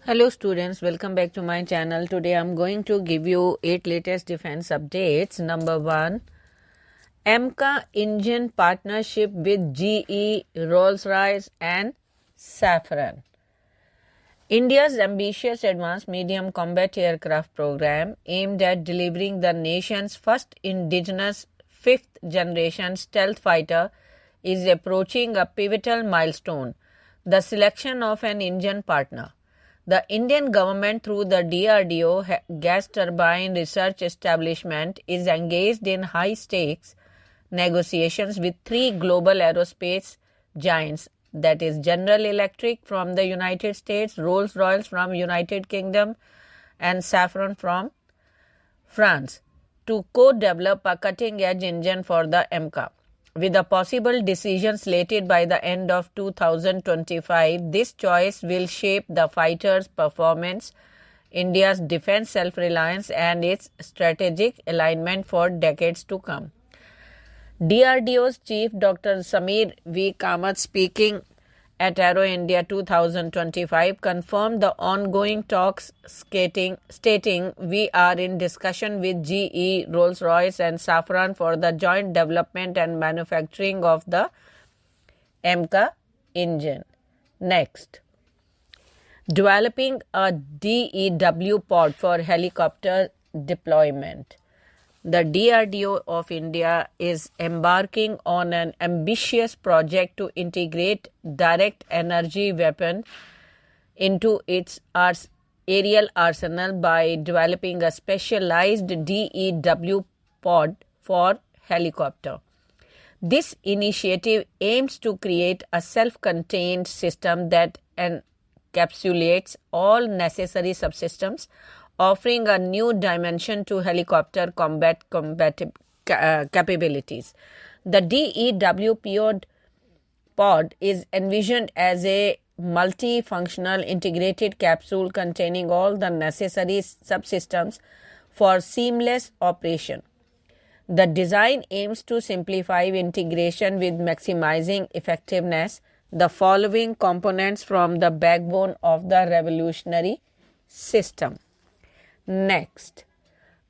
Hello students, welcome back to my channel. Today I'm going to give you 8 latest defense updates. Number 1, AMCA engine partnership with GE, Rolls-Royce and Safran. India's ambitious advanced medium combat aircraft program aimed at delivering the nation's first indigenous 5th generation stealth fighter is approaching a pivotal milestone, the selection of an engine partner. The Indian government, through the DRDO Gas Turbine Research Establishment, is engaged in high-stakes negotiations with 3 global aerospace giants, that is General Electric from the United States, Rolls-Royce from United Kingdom and Safran from France, to co-develop a cutting-edge engine for the AMCA. With a possible decision slated by the end of 2025, this choice will shape the fighter's performance, India's defense self-reliance and its strategic alignment for decades to come. DRDO's Chief Dr. Samir V. Kamath, speaking at Aero India 2025, confirmed the ongoing talks, stating, "We are in discussion with GE, Rolls-Royce and Safran for the joint development and manufacturing of the AMCA engine." Next, developing a DEW pod for helicopter deployment. The DRDO of India is embarking on an ambitious project to integrate direct energy weapon into its aerial arsenal by developing a specialized DEW pod for helicopter. This initiative aims to create a self-contained system that encapsulates all necessary subsystems, offering a new dimension to helicopter combat capabilities. The DEW pod is envisioned as a multifunctional integrated capsule containing all the necessary subsystems for seamless operation. The design aims to simplify integration with maximizing effectiveness. The following components form the backbone of the revolutionary system. Next,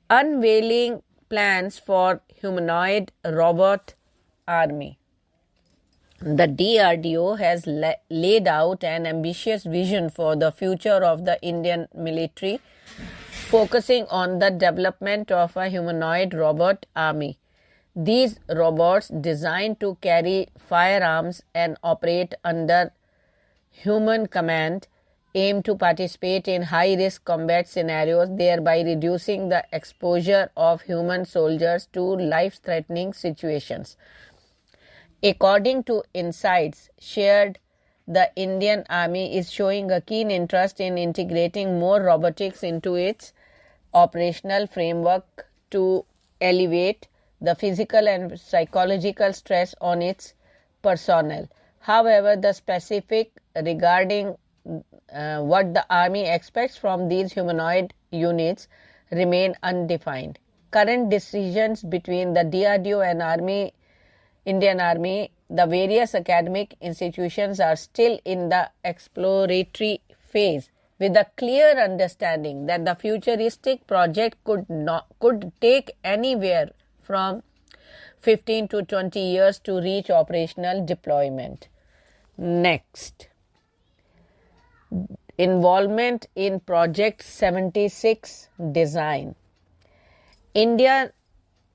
unveiling plans for humanoid robot army. The DRDO has laid out an ambitious vision for the future of the Indian military, focusing on the development of a humanoid robot army. These robots, designed to carry firearms and operate under human command, aim to participate in high-risk combat scenarios, thereby reducing the exposure of human soldiers to life-threatening situations. According to insights shared, the Indian Army is showing a keen interest in integrating more robotics into its operational framework to alleviate the physical and psychological stress on its personnel. However, the specific regarding what the Army expects from these humanoid units remain undefined. Current decisions between the DRDO and Indian Army, the various academic institutions, are still in the exploratory phase, with a clear understanding that the futuristic project could take anywhere from 15 to 20 years to reach operational deployment. Next, involvement in Project 76 design. India's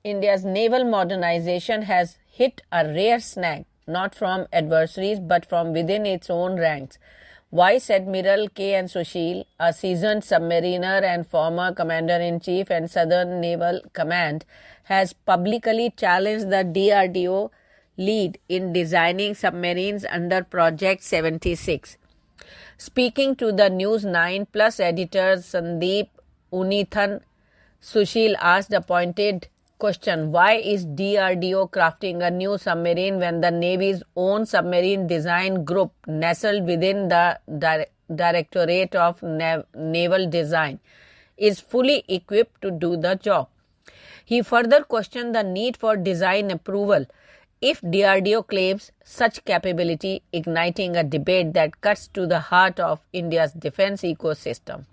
naval modernization has hit a rare snag, not from adversaries but from within its own ranks. Vice Admiral K.N. Sushil, a seasoned submariner and former Commander-in-Chief and Southern Naval Command, has publicly challenged the DRDO lead in designing submarines under Project 76. Speaking to the News 9 Plus editor Sandeep Unithan, Sushil asked a pointed question: why is DRDO crafting a new submarine when the Navy's own submarine design group, nestled within the Directorate of Naval Design, is fully equipped to do the job? He further questioned the need for design approval if DRDO claims such capability, igniting a debate that cuts to the heart of India's defense ecosystem.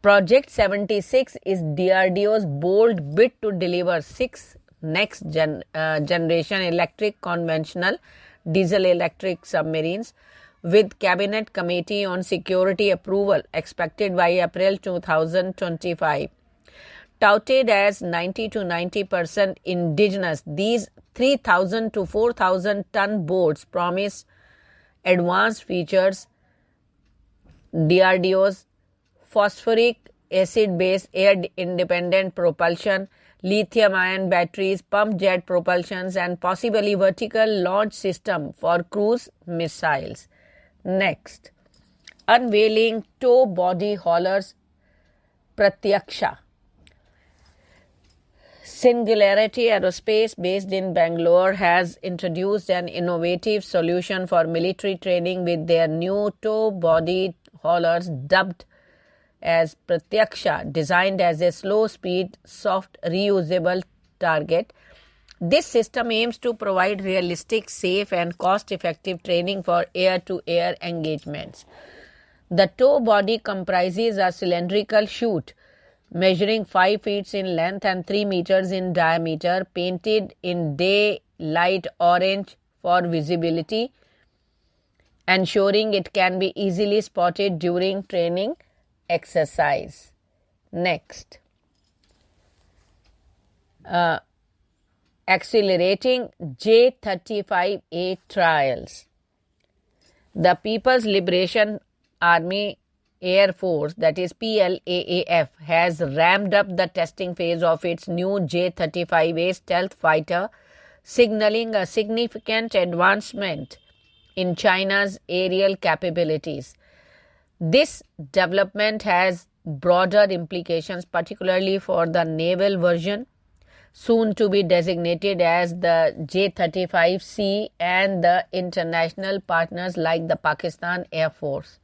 Project 76 is DRDO's bold bid to deliver 6 next-generation electric conventional diesel-electric submarines, with Cabinet Committee on Security approval expected by April 2025. Touted as 90 to 90% indigenous, these 3,000 to 4,000 ton boats promise advanced features. DRDO's phosphoric acid-based air-independent propulsion, lithium-ion batteries, pump jet propulsions, and possibly vertical launch system for cruise missiles. Next, unveiling tow body haulers Pratyaksha. Singularity Aerospace, based in Bangalore, has introduced an innovative solution for military training with their new tow body haulers dubbed as Pratyaksha, designed as a slow-speed, soft, reusable target. This system aims to provide realistic, safe, and cost-effective training for air-to-air engagements. The tow body comprises a cylindrical chute measuring 5 feet in length and 3 meters in diameter, painted in daylight orange for visibility, ensuring it can be easily spotted during training exercise. Next, accelerating J-35A trials. The People's Liberation Army Air Force, that is PLAAF, has ramped up the testing phase of its new J-35A stealth fighter, signaling a significant advancement in China's aerial capabilities. This development has broader implications, particularly for the naval version, soon to be designated as the J-35C, and the international partners like the Pakistan Air Force.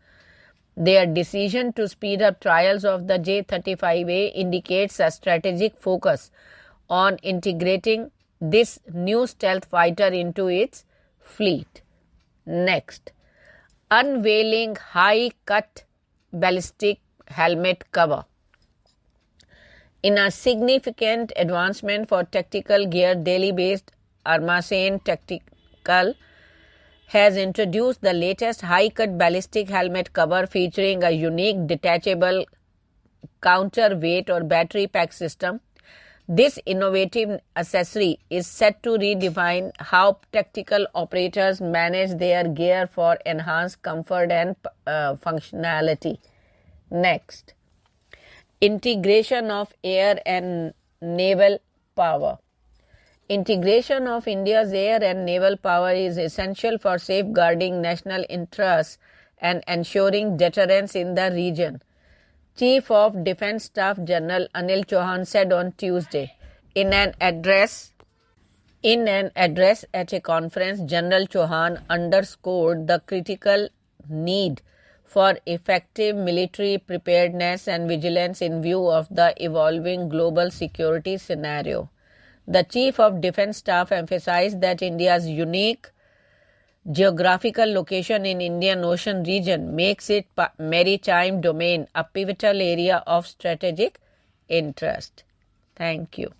Their decision to speed up trials of the J-35A indicates a strategic focus on integrating this new stealth fighter into its fleet. Next, unveiling high-cut ballistic helmet cover. In a significant advancement for tactical gear, Delhi-based Armasen Tactical has introduced the latest high-cut ballistic helmet cover featuring a unique detachable counterweight or battery pack system. This innovative accessory is set to redefine how tactical operators manage their gear for enhanced comfort and functionality. Next, integration of air and naval power. Integration of India's air and naval power is essential for safeguarding national interests and ensuring deterrence in the region, Chief of Defence Staff General Anil Chauhan said on Tuesday. In an address at a conference, General Chauhan underscored the critical need for effective military preparedness and vigilance in view of the evolving global security scenario. The Chief of Defence Staff emphasized that India's unique geographical location in Indian Ocean region makes its maritime domain a pivotal area of strategic interest. Thank you.